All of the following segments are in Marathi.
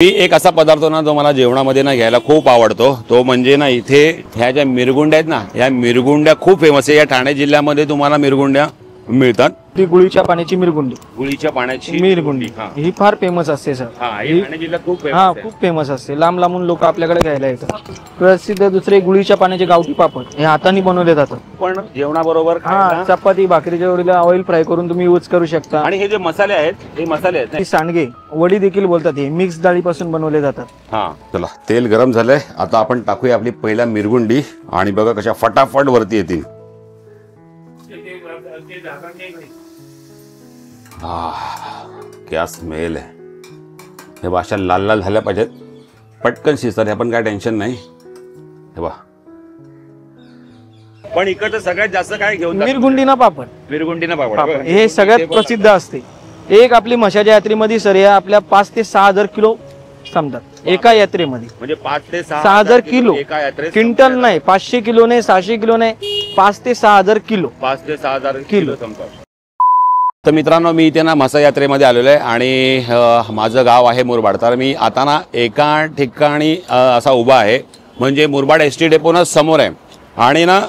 मी एक असा पदार्थ ना जो मला जेवणामध्ये ना घ्यायला खूप आवडतो तो म्हणजे ना इथे ह्या ज्या मिरगुंड्या आहेत ना या मिरगुंड्या खूप फेमस आहे। या ठाणे जिल्ह्यामध्ये तुम्हाला मिरगुंड्या मिळतात। ती गुळीच्या पाण्याची मिरगुंडी, गुळीच्या पाण्याची मिरगुंडी ही फार फेमस असते सर। ही ठाणे जिल्ह्यात खूप फेमस आहे। खूप फेमस असते। लांब लांबून लोक आपल्याकडे घ्यायला येतात। प्रसिद्ध दुसरे गुळीच्या पाण्याचे गावठी पापड हे हाताने बनवले जातात। पण जेवणाबरोबर चपाती भाकरीच्या जोडीला ऑइल फ्राय करून तुम्ही यूज करू शकता। आणि हे जे मसाले आहेत हे मसाले आहेत सांडगे वडी देखील बोलतात। हे मिक्स डाळीपासून बनवले जातात। चला तेल गरम झालंय, आता आपण टाकूया आपली पहिला मिरगुंडी आणि बघा कशा फटाफट वरती येतील। क्या स्मेल है। हे भाषा लाल लाल झाल्या पाहिजेत, पटकन शिजतात, हे पण काय टेन्शन नाही। हे बघा पण इकडचं सगळ्यात जास्त काय घेऊन मिरगुंडीना पापड, मिरगुंडीना पापड हे सगळ्यात प्रसिद्ध असते। एक आपली मशाच्या यात्रेमध्ये सर या आपल्या 5 ते 6 हजार किलो समजतात एका यात्रेमध्ये। म्हणजे 5 ते 6 हजार किलो एका यात्रेत, क्विंटल नाही, 500 किलो नाही, 600 किलो नाही, 5 ते 6 हजार किलो, 5 ते 6 हजार किलो समजतात। तर मित्रांनो मी इथे ना मसा यात्रेमध्ये आलेलो आहे आणि माझं गाव आहे मुरबाड। तर मी आता ना एका ठिकाणी असा उभा आहे, म्हणजे मुरबाड एसटी डेपोना समोर आहे। आणि ना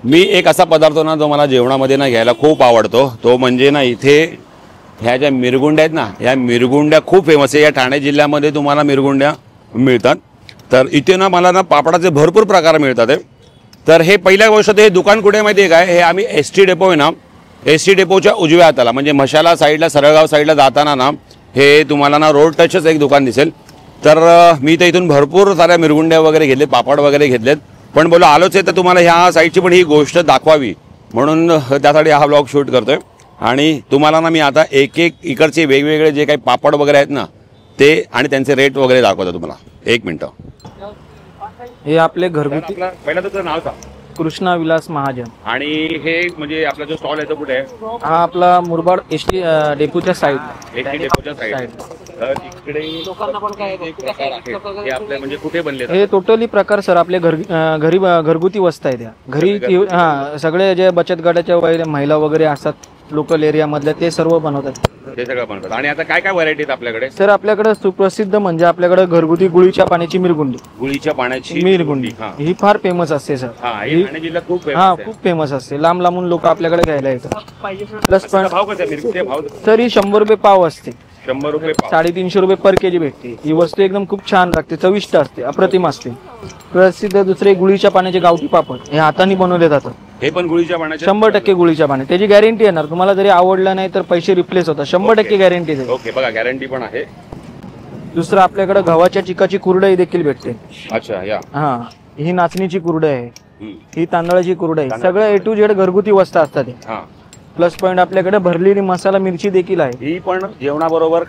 मी एक असा पदार्थ ना जो मला जेवणामध्ये ना घ्यायला खूप आवडतो तो म्हणजे ना इथे ह्या ज्या मिरगुंड्या आहेत ना या मिरगुंड्या खूप फेमस आहे। या ठाणे जिल्ह्यामध्ये तुम्हाला मिरगुंड्या मिळतात। तर इथे ना मला ना पापडाचे भरपूर प्रकार मिळतात। तर हे पहिल्या गोष्ट हे दुकान कुठे माहिती आहे काय, हे आम्ही एसटी डेपो आहे ना, एसटी डेपोच्या उजव्या हाताला म्हणजे मशाला साईडला सरळगाव साईडला जाताना ना हे तुम्हाला ना रोड टचच एक दुकान दिसेल। तर मी तर इथून भरपूर साऱ्या मिरगुंड्या वगैरे घेतले, पापड वगैरे घेतलेत, पण बोलो आलोच आहे तर तुम्हाला ह्या साईडची पण ही गोष्ट दाखवावी म्हणून त्यासाठी हा व्लॉग शूट करतोय। आणि तुम्हाला ना मी आता एक एक इकडचे वेगवेगळे जे काही पापड वगैरे आहेत ना ते आणि त्यांचे रेट वगैरे दाखवतो तुम्हाला। एक मिनिट, हे आपले घरगुती, पहिला तुझं नाव सांग। कृष्णा विलास महाजन। आणि हे म्हणजे आपला जो स्टॉल आहे तो कुठे आहे? हा आपला मुरबाड एसटी डेपोच्या साईड, एसटी डेपोच्या साईड। तर इकडे लोकांना पण काय हे आपले म्हणजे कुठे बनले? हे टोटली प्रकार सर आपले घरी घरगुती वस्तू आहेत। घरी सगळे जे बचत गटाच्या महिला वगैरे असतात लोकल एरिया मधले ते सर्व बनवतात, ते सगळं बनवतात। आणि आता काय काय व्हरायटी आहेत आपल्याकडे? सर आपल्याकडे सुप्रसिद्ध म्हणजे आपल्याकडे घरगुती गुळीच्या पाण्याची मिरगुंडी, गुळीच्या पाण्याची मिरगुंडी ही फार फेमस असते सर। ही ठाणे जिल्ह्यात खूप खूप फेमस असते। लांब लांबून लोक आपल्याकडे घ्यायला येतात। प्लस पण भाव कसा मिरगुंडी भाव? सर ही 100 रुपये पाव असते। 100 रुपये, 350 रुपये पर केजी भेटते। ही वस्तू एकदम खूप छान लागते, चविष्ट असते, अप्रतिम असते। प्रसिद्ध दुसरे गुळीच्या पाण्याचे गावठी पापड हे हाताने बनवले जातात। हे पण गुळीच्या पाण्याचे 100% गुळीच्या पाणी, त्याची गॅरंटी येणार। तुम्हाला जरी आवडलं नाही तर पैसे रिप्लेस होतात, 100% गॅरंटी आहे। ओके बघा गॅरंटी पण आहे। दुसरं आपल्याकडे गव्हाच्या चिकाची कुरडई देखील भेटते। अच्छा या ही नाचणीची कुरडई आहे, ही तांदळाची कुरडई, सगळं A to Z घरगुती वस्तू असतात। प्लस पॉइंट आपल्याकडे भरलेली मसाला मिरची देखील आहे। ही पण जेवणाबरोबर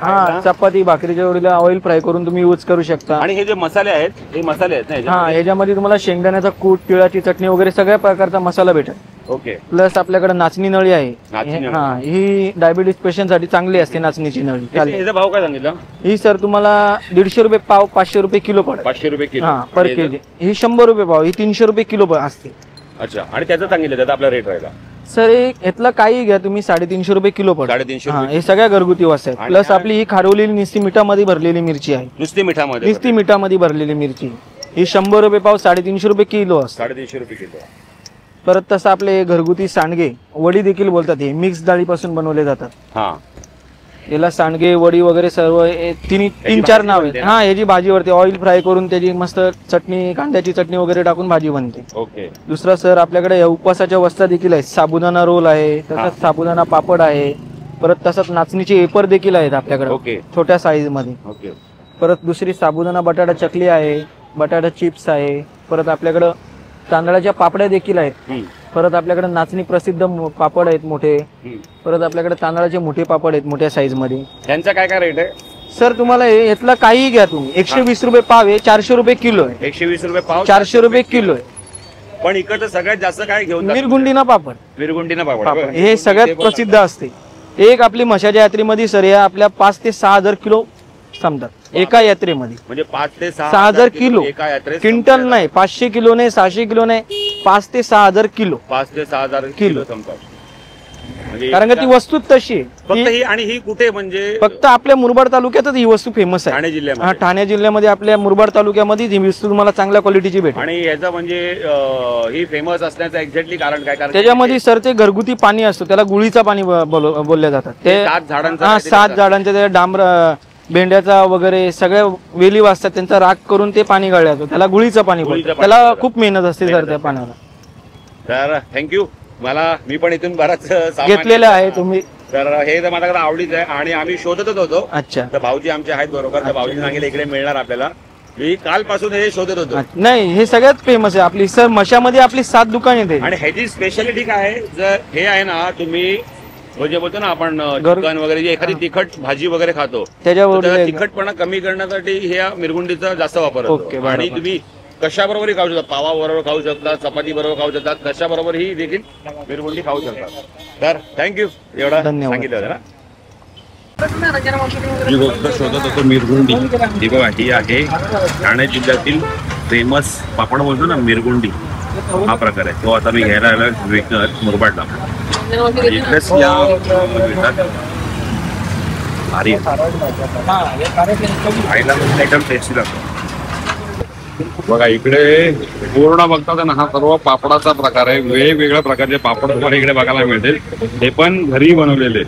चपाती भाकरीच्या जोडीला ऑइल फ्राय करून तुम्ही यूज करू शकता। आणि हे जे मसाले आहेत हे मसाले आहेत ना, ह्याच्यामध्ये तुम्हाला शेंगदाण्याचा कूट, तिळाची चटणी वगैरे सगळ्या प्रकारचा मसाला भेटेल। ओके प्लस आपल्याकडे नाचणी नळी आहे। ही डायबिटीज पेशंट साठी चांगली असते नाचणीची नळी। याचा भाव काय सांगितलं? ही सर तुम्हाला 150 रुपये पाव, 500 रुपये किलो पडेल। 500 रुपये किलो पर केजी। ही 100 रुपये पाव, ही 300 रुपये किलो असते। अच्छा, आणि त्याचं सांगितलं त्याचा आपला रेट राहिला सर यातलं काही घ्या तुम्ही 350 रुपये किलो पडेल। 350 हे सगळ्या घरगुती वस्तू आहेत। प्लस आपली ही खारवलेली नुसती मिठामध्ये भरलेली मिरची आहे। नुसती मिठामध्ये, नुसती मिठामध्ये भरलेली मिरची ही 100 रुपये पाव, 350 रुपये किलो असते। 350 रुपये किलो। परत तसं आपले घरगुती सांडगे वडी देखील बोलतात। हे मिक्स डाळीपासून बनवले जातात। याला सांडगे वडी वगैरे सर्व 3-4 नाव आहेत। याची भाजीवरती ऑइल फ्राय करून त्याची मस्त चटणी, कांद्याची चटणी वगैरे टाकून भाजी बनते। ओके। दुसरा सर आपल्याकडे उपवासाच्या वस्तू देखील आहेत। साबुदाणा रोल आहे, तसंच साबुदाणा पापड आहे, परत तसंच नाचणीचे एपर देखील आहेत आपल्याकडे छोट्या साईज मध्ये। परत दुसरी साबुदाणा बटाटा चकली आहे, बटाटा चिप्स आहे, परत आपल्याकडे तांदळाच्या पापड्या देखील आहेत। परत आपल्याकडे नाचणी प्रसिद्ध पापड आहेत मोठे, परत आपल्याकडे तांदळाचे मोठे पापड आहेत मोठ्या साईज मध्ये। त्यांचा काय काय रेट आहे? सर तुम्हाला यातलं काही घ्या तुम्ही, 120 रुपये पाव आहे, 400 रुपये किलो आहे। 120 रुपये पाव, 400 रुपये किलो आहे। पण इकडचं सगळ्यात जास्त काय घेऊन? मिरगुंडीना पापड, मिरगुंडीना पापड हे सगळ्यात प्रसिद्ध असते। एक आपली मशाच्या यात्रेमध्ये सर या आपल्या 5 ते 6 हजार किलो समजतात एका यात्रेमध्ये। म्हणजे 5 ते 6 हजार किलो एका यात्रेत, क्विंटल नाही, 500 किलो नाही, 600 किलो नाही, 5 ते 6 हजार किलो, 5 ते 6 हजार किलो समजतात। कारण का ती वस्तू तशी आहे. फक्त ही आणि ही कुठे म्हणजे फक्त आपल्या मुरबाड तालुक्यातच ही वस्तू फेमस आहे. ठाणे जिल्ह्यामध्ये. हा, ठाणे जिल्ह्यामध्ये आपल्या मुरबाड तालुक्यामध्ये ही वस्तू तुम्हाला चांगल्या क्वालिटीची भेटेल. आणि याचं म्हणजे ही फेमस असण्याचं एक्झॅक्टली कारण काय? कारण त्याच्यामध्ये सर ते घरगुती पाणी असतं, त्याला गुळीचं पाणी बोलल्या जातात. ते 7 झाडांचं हा 7 झाडांचे ते डांबर भेंड्याचा वगैरे सगळ्या वेली वाजतात, त्यांचा राख करून ते पाणी गाळलं जातं, त्याला गुळीचं पाणी बोलतात. त्याला खूप मेहनत असते सर त्या पाण्याला. तर थँक्यू. मी पण इथून बराच घेतलेलं आहे तुम्ही. तर हे तर माझ्याकडे आवडीच आहे आणि आम्ही शोधतच होतो. अच्छा. तर भाऊजी आमचे आहेत बरोबर, तर भाऊजी सांगितलं इकडे मिळणार आपल्याला. मी कालपासून हे शोधत होतो. नाही, हे सगळ्यात फेमस आहे आपली सर. मशामध्ये आपली 7 दुकान येते. आणि ह्याची स्पेशालिटी काय आहे? जर हे आहे ना, तुम्ही म्हणजे बोलतो ना आपण चिकन वगैरे जी एखादी तिखट भाजी वगैरे खातो, त्याच्यावर तिखटपणा कमी करण्यासाठी ह्या मिरगुंडीचा जास्त वापर होतो. आणि तुम्ही कशाबरोबरही खाऊ शकता, पावाबरोबर खाऊ शकता, चपाती बरोबर खाऊ शकता, कशाबरोबरही देखील मिरगुंडी खाऊ शकता. तर थँक्यू. एवढा सांगितलं जरा. जी गोष्ट शोधत होतो मिरगुंडी, ही बघा, ही आहे ठाणे जिल्ह्यातील फेमस पापड बोलतो ना मिरगुंडी, हा प्रकार आहे. तो आता मी घ्यायला आलो विकत मुरबाडला. इकडेच या मिळतात. भारी खायला एकदम टेस्टी लागतो. बघा इकडे पूर्ण बघतात ना, हा सर्व पापडाचा प्रकार आहे. वेगवेगळ्या प्रकारचे पापड तुम्हाला इकडे बघायला मिळतील, ते पण घरी बनवलेले.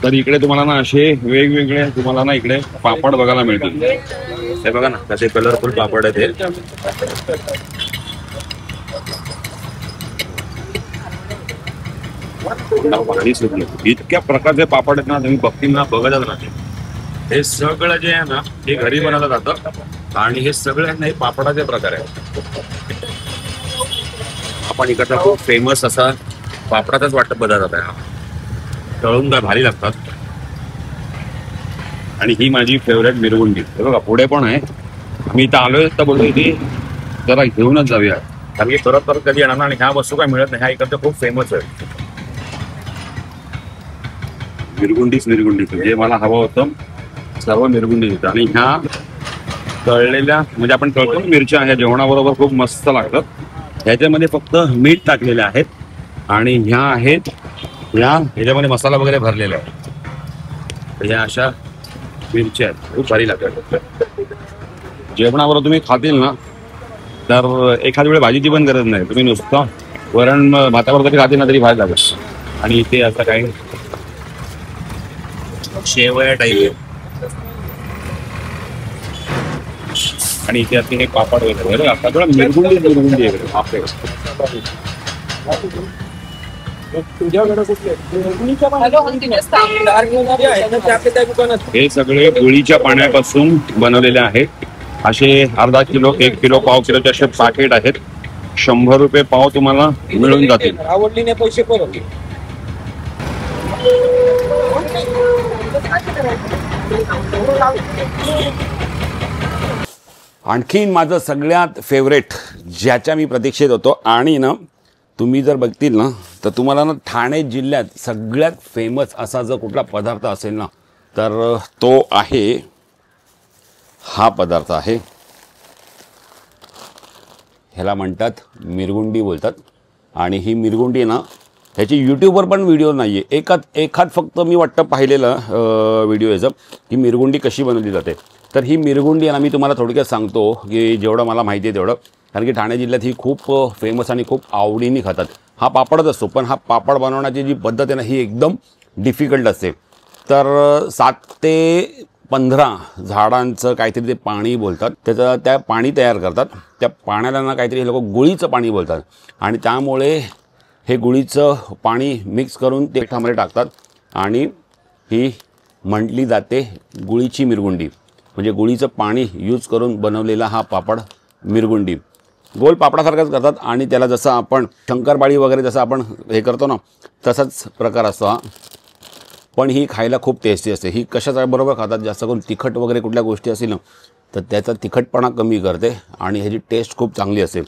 तर इकडे तुम्हाला ना असे वेगवेगळे तुम्हाला ना इकडे पापड बघायला मिळतील. हे बघा ना कसे कलरफुल पापड आहेत ते. पाणी सुटलं. इतक्या प्रकारचे पापड आहेत ना, तुम्ही बघतील ना बघतच राहते. हे सगळं जे आहे ना हे घरी बनवलं जातं आणि हे सगळे ना हे पापडाचे प्रकार आहे. आपण इकडचा खूप फेमस असा पापडाचाच वाटतं पदार्थ आहे. तळून काय भारी लागतात. आणि ही माझी फेवरेट मिरगुंडी. हे बघा पुढे पण आहे. मी इथं आलोय तर बोलतोय की जरा घेऊनच जाऊया, कारण की परत परत कधी येणार ना. आणि ह्या वस्तू काय मिळत नाही, ह्या इकडचं खूप फेमस आहे. मिरगुंडीच जे मला हवं होतं सर्व मिरगुंडी होतं. आणि ह्या तळलेल्या म्हणजे आपण तळतो मिरच्या, ह्या जेवणाबरोबर खूप मस्त लागतात. ह्याच्यामध्ये फक्त मीठ टाकलेले आहेत आणि ह्या आहेत ह्याच्यामध्ये मसाला वगैरे भरलेला आहे. ह्या अशा मिरच्या आहेत, खूप भारी लागतात. जेवणाबरोबर तुम्ही खातील ना तर एखाद्या वेळी भाजीची पण गरज नाही, तुम्ही नुसतं वरण भाताबरोबर तरी खातील ना तरी भारी लागत. आणि इथे असं काही शेवया टाईप आहे. आणि इथे असते हे पापड वगैरे सगळं मिरगुंडी आहे. हे सगळे गुळीच्या पाण्यापासून बनवलेले आहेत. असे अर्धा किलो, 1 किलो, पाव किलोचे असे पॅकेट आहेत. 100 रुपये पाव तुम्हाला मिळून जातील. आवडली नाही पैसे परत. आणखीन माझं सगळ्यात फेवरेट ज्याच्या मी प्रतीक्षेत होतो, आणि ना तुम्ही जर बघतील ना तर तुम्हाला ना ठाणे जिल्ह्यात सगळ्यात फेमस असा जर कुठला पदार्थ असेल ना तर तो आहे हा पदार्थ आहे. ह्याला म्हणतात मिरगुंडी बोलतात. आणि ही मिरगुंडी ना ह्याची यूट्यूबवर पण व्हिडिओ नाही आहे. एखाद फक्त मी वाटतं पाहिलेलं व्हिडिओ याचं की मिरगुंडी कशी बनवली जाते. तर ही मिरगुंडी ना मी तुम्हाला थोडक्यात सांगतो की जेवढं मला माहिती आहे तेवढं, कारण की ठाणे जिल्ह्यात ही खूप फेमस आणि खूप आवडीने खातात. हा पापडच असतो, पण हा पापड बनवण्याची जी पद्धत आहे ना ही एकदम डिफिकल्ट असते. तर 7 ते 15 झाडांचं काहीतरी ते पाणी बोलतात, त्याचं त्या पाणी तयार करतात. त्या पाण्याला ना काहीतरी हे लोक गुळीचं पाणी बोलतात. आणि त्यामुळे हे गुळीचं पाणी मिक्स करून ते पिठामध्ये टाकतात आणि ही म्हटली जाते गुळीची मिरगुंडी. म्हणजे गुळीचं पाणी यूज करून बनवलेला हा पापड मिरगुंडी. गोल पापडासारखाच करतात आणि त्याला जसं आपण शंकरपाळी वगैरे जसं आपण हे करतो ना तसाच प्रकार असतो हा. पण ही खायला खूप टेस्टी असते. ही कशाच्या बरोबर खातात, जास्त करून तिखट वगैरे कुठल्या गोष्टी असतील ना तर त्याचा तिखटपणा कमी करते आणि ह्याची टेस्ट खूप चांगली असेल.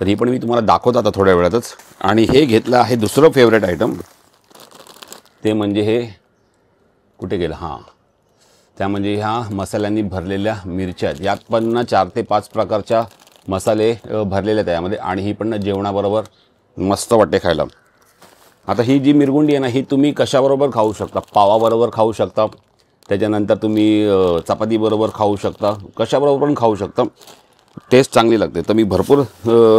तर ही पण मी तुम्हाला दाखवतो आता थोड्या वेळातच. आणि हे घेतलं आहे दुसरं फेवरेट आयटम, ते म्हणजे हे कुठे गेलं, हां त्या म्हणजे ह्या मसाल्यांनी भरलेल्या मिरच्या. यात पण ना 4 ते 5 प्रकारच्या मसाले भरलेले आहेत यामध्ये. आणि ही पण ना जेवणाबरोबर मस्त वाटते खायला. आता ही जी मिरगुंडी आहे ना, ही तुम्ही कशाबरोबर खाऊ शकता? पावाबरोबर खाऊ शकता, त्याच्यानंतर तुम्ही चपातीबरोबर खाऊ शकता, कशाबरोबर पण खाऊ शकता, टेस्ट चांगली लागते. तर मी भरपूर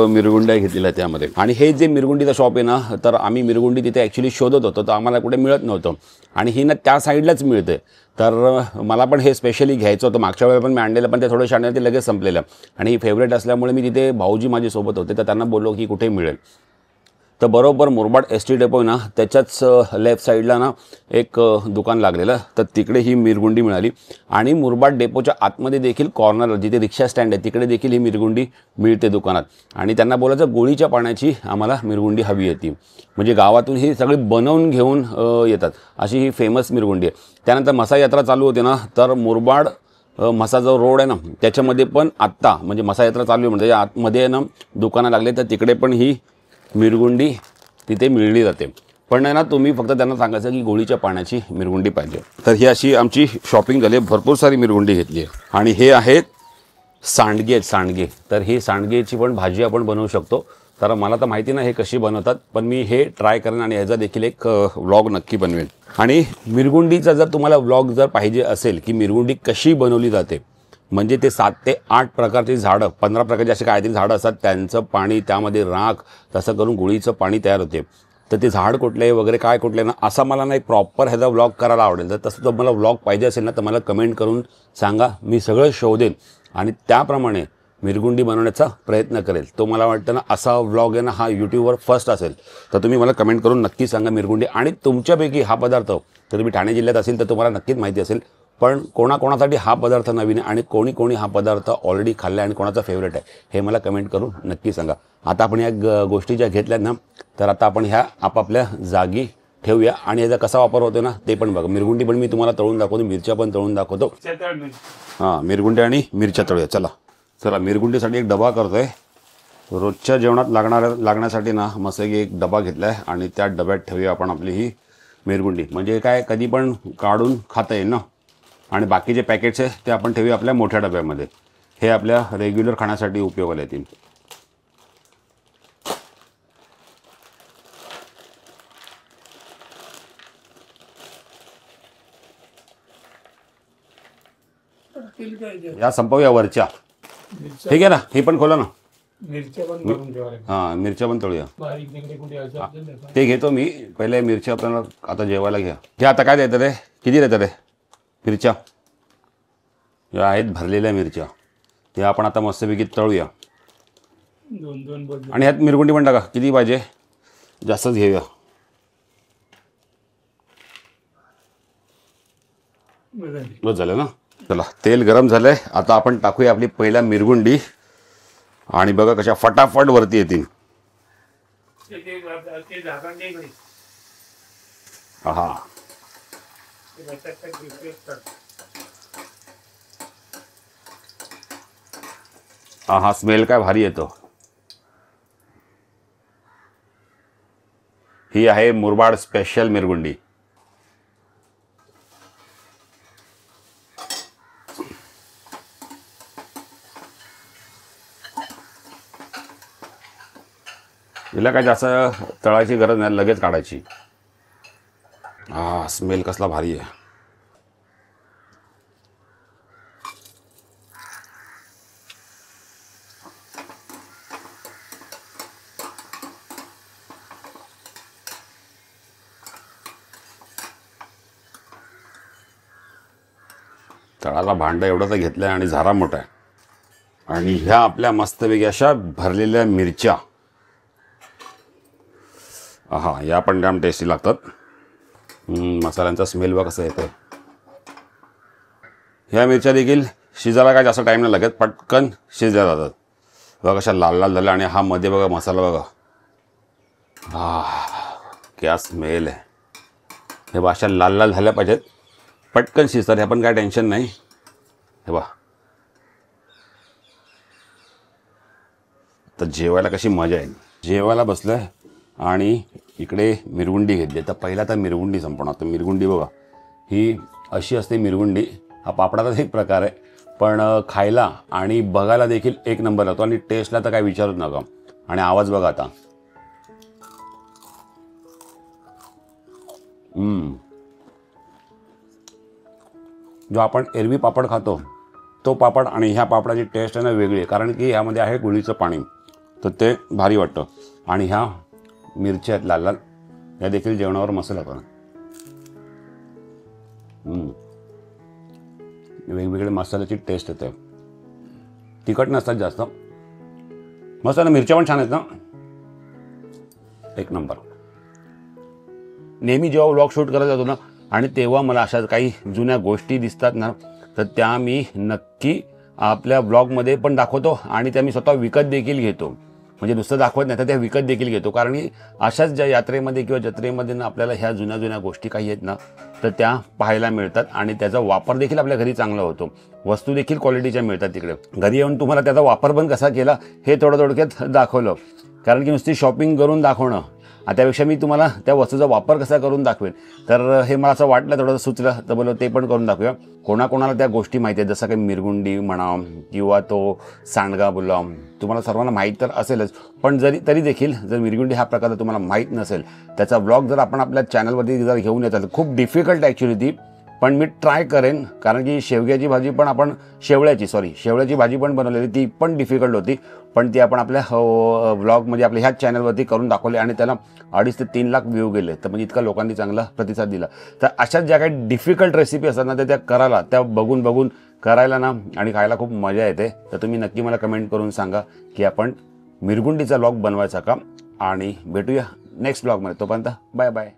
मिरगुंड्या घेतलेल्या त्यामध्ये. आणि हे जे मिरगुंडीचं शॉप आहे ना, तर आम्ही मिरगुंडी तिथे ॲक्च्युली शोधत होतो, तर आम्हाला कुठे मिळत नव्हतं आणि ही ना त्या साईडलाच मिळते. तर मला पण हे स्पेशली घ्यायचं होतं. मागच्या वेळेला पण मी आणलेलं, पण ते थोडं आणलं ते लगेच संपलेलं आणि ही फेवरेट असल्यामुळे मी तिथे भाऊजी माझ्यासोबत होते, तर त्यांना बोललो की कुठे मिळेल. तर बरोबर मुरबाड एस टी डेपो ना त्याच्याच लेफ्ट साईडला ना एक दुकान लागलेलं, तर तिकडे ही मिरगुंडी मिळाली. आणि मुरबाड डेपोच्या आतमध्ये देखील कॉर्नर जिथे रिक्षा स्टँड आहे तिकडे देखील ही मिरगुंडी मिळते दुकानात. आणि त्यांना बोलायचं गोळीच्या पाण्याची आम्हाला मिरगुंडी हवी येते, म्हणजे गावातून ही सगळी बनवून घेऊन येतात, अशी ही फेमस मिरगुंडी आहे. त्यानंतर मसा यात्रा चालू होते ना, तर मुरबाड मसा जो रोड आहे ना त्याच्यामध्ये पण आत्ता म्हणजे मसा यात्रा चालू आहे म्हणजे आतमध्ये ना दुकानं लागले, तर तिकडे पण ही मिरगुंडी तिथे मिळली जाते. पण ना तुम्ही फक्त त्यांना सांगायचं की गोळीच्या पाण्याची मिरगुंडी पाहिजे. तर ही अशी आमची शॉपिंग झाली, भरपूर सारी मिरगुंडी घेतली आहे. आणि हे आहेत सांडगे. तर ही सांडगेची पण भाजी आपण बनवू शकतो. तर मला तर माहिती नाही हे कशी बनवतात, पण मी हे ट्राय करेन आणि ह्याचा देखील एक व्लॉग नक्की बनवेन. आणि मिरगुंडीचा जर तुम्हाला व्लॉग जर पाहिजे असेल की मिरगुंडी कशी बनवली जाते, म्हणजे ते 7 ते 8 प्रकारची झाडं, 15 प्रकारची अशी काहीतरी झाडं असतात, त्यांचं पाणी, त्यामध्ये राख, तसं करून गुळीचं पाणी तयार होते. तर ते झाड कुठले वगैरे काय कुठले ना, असा मला नाही प्रॉपर ह्याचा व्लॉग करायला आवडेल. तर तसं जर मला व्लॉग पाहिजे असेल ना, तर मला कमेंट करून सांगा, मी सगळं शोधेन आणि त्याप्रमाणे मिरगुंडी बनवण्याचा प्रयत्न करेल. तो मला वाटतं ना असा व्लॉग आहे ना हा यूट्यूबवर फर्स्ट असेल. तर तुम्ही मला कमेंट करून नक्की सांगा मिरगुंडी. आणि तुमच्यापैकी हा पदार्थ, तर तुम्ही ठाणे जिल्ह्यात असेल तर तुम्हाला नक्कीच माहिती असेल, पण कोणाकोणासाठी हा पदार्थ नवीन आहे आणि कोणी हा पदार्थ ऑलरेडी खाल्ला आणि कोणाचा फेवरेट आहे हे मला कमेंट करून नक्की सांगा. आता आपण या गोष्टी ज्या घेतल्यात ना, तर आता आपण ह्या आपापल्या जागी ठेवूया आणि याचा कसा वापर होतो ना ते पण बघा. मिरगुंडी पण मी तुम्हाला तळून दाखवतो, मिरच्या पण तळून दाखवतो. हां, मिरगुंडी आणि मिरच्या तळूया. चला मिरगुंडीसाठी एक डबा करतोय. रोजच्या जेवणात लागण्यासाठी ना मस्त एक डबा घेतला आहे आणि त्या डब्यात ठेवूया आपण आपली ही मिरगुंडी. म्हणजे काय कधी पण काढून खाता येईल ना. आणि बाकीचे पॅकेट्स आहे ते आपण ठेवूया आपल्या मोठ्या डब्यामध्ये. हे आपल्या रेग्युलर खाण्यासाठी उपयोगाला येतील. या संपवूया वरच्या. ठीक आहे ना, हे पण खोला ना. हां, मिरच्या पण तळूया. ते घेतो मी पहिले. मिरच्या आपल्याला आता जेवायला घ्या. हे आता काय देतात रे, किती देतात रे मिरच्या? या आहेत भरलेल्या मिरच्या, ते आपण आता मस्तपैकी तळूया. आणि ह्यात मिरगुंडी पण टाका, किती पाहिजे जास्तच घेऊया. बस झालं ना. चला तेल गरम झालंय, आता आपण टाकूया आपली पहिला मिरगुंडी आणि बघा कशा फटाफट वरती येतील. हा हा स्मेल काय भारी येतो. ही आहे मुरबाड स्पेशल मिरगुंडी. हिला काय जास्त तळायची गरज नाही, लगेच काढायची. हा स्मेल कसला भारी आहे. तळाला भांडं एवढं तर घेतलं आहे आणि झारा मोठा आहे. आणि ह्या आपल्या मस्तपैकी अशा भरलेल्या मिरच्या. हा, या पण जाम टेस्टी लागतात. मसाल्यांचा स्मेल बघा कसा येतो. ह्या मिरच्या देखील शिजायला काय जास्त टाईम नाही लागत, पटकन शिजल्या जातात. बघा कशा लाल लाल झाल्या. आणि हा मध्ये बघा मसाला बघा. क्या स्मेल आहे. हे अशा लाल लाल झाल्या पाहिजेत, पटकन शिजतात. ह्या पण काय टेन्शन नाही. हे बघा तर जेवायला कशी मजा आहे. जेवायला बसलं आणि इकडे मिरगुंडी घेतली. तर पहिला तर मिरगुंडी संपवणार. तर मिरगुंडी बघा ही अशी असते मिरगुंडी. हा पापडाचाच एक प्रकार आहे, पण खायला आणि बघायला देखील एक नंबर लागतो. आणि टेस्टला तर काय विचारूच नका. आणि आवाज बघा आता. जो आपण एरवी पापड खातो तो पापड आणि ह्या पापडाची टेस्ट आहे ना वेगळी आहे, कारण की ह्यामध्ये आहे गुळीचं पाणी, तर ते भारी वाटतं. आणि ह्या मिरच्या आहेत लाल लाल, ह्या देखील जेवणावर मस्त लागतात. वेगवेगळे मसाल्याची टेस्ट येते, तिखट नसतात जास्त, मस्त ना. मिरच्या पण छान आहेत ना, एक नंबर. नेहमी जेव्हा व्लॉग शूट करत जातो ना आणि तेव्हा मला अशा काही जुन्या गोष्टी दिसतात ना, तर त्या मी नक्की आपल्या ब्लॉगमध्ये पण दाखवतो आणि त्या मी स्वतः विकत देखील घेतो. म्हणजे नुसतं दाखवत नाही तर त्या विकत देखील घेतो, कारण की अशाच ज्या यात्रेमध्ये किंवा जत्रेमध्ये ना आपल्याला ह्या जुन्या जुन्या गोष्टी काही आहेत ना, तर त्या पाहायला मिळतात आणि त्याचा वापर देखील आपल्या घरी चांगला होतो. वस्तू देखील क्वालिटीच्या मिळतात तिकडे. घरी येऊन तुम्हाला त्याचा वापर पण कसा केला हे थोडक्यात दाखवलं, कारण की नुसती शॉपिंग करून दाखवणं, त्यापेक्षा मी तुम्हाला त्या वस्तूचा वापर कसा करून दाखवेन. तर हे मला असं वाटलं, थोडंसं सुचलं, तर बोललो ते पण करून दाखवूया. कोणाकोणाला त्या गोष्टी माहिती आहेत, जसं काही मिरगुंडी म्हणा किंवा तो सांडगा बोला, तुम्हाला सर्वांना माहीत तर असेलच, पण तरी देखील जर मिरगुंडी हा प्रकार तुम्हाला माहीत नसेल, त्याचा व्लॉग जर आपण आपल्या चॅनलवरती जर घेऊन येतात, खूप डिफिकल्ट ॲक्च्युली ती, पण मी ट्राय करेन, कारण की शेवग्याची भाजी पण आपण शेवळ्याची भाजी पण बनवलेली, ती पण डिफिकल्ट होती, पण ती आपण आपल्या व्लॉगमध्ये आपल्या ह्याच चॅनलवरती करून दाखवली आणि त्याला 2.5 ते 3 लाख व्ह्यू गेले. तर म्हणजे इतका लोकांनी चांगला प्रतिसाद दिला. तर अशाच ज्या काही डिफिकल्ट रेसिपी असतात ना, त्या करायला, त्या बघून करायला ना आणि खायला खूप मजा येते. तर तुम्ही नक्की मला कमेंट करून सांगा की आपण मिरगुंडीचा व्लॉग बनवायचा का, आणि भेटूया नेक्स्ट व्लॉगमध्ये. तोपर्यंत बाय बाय.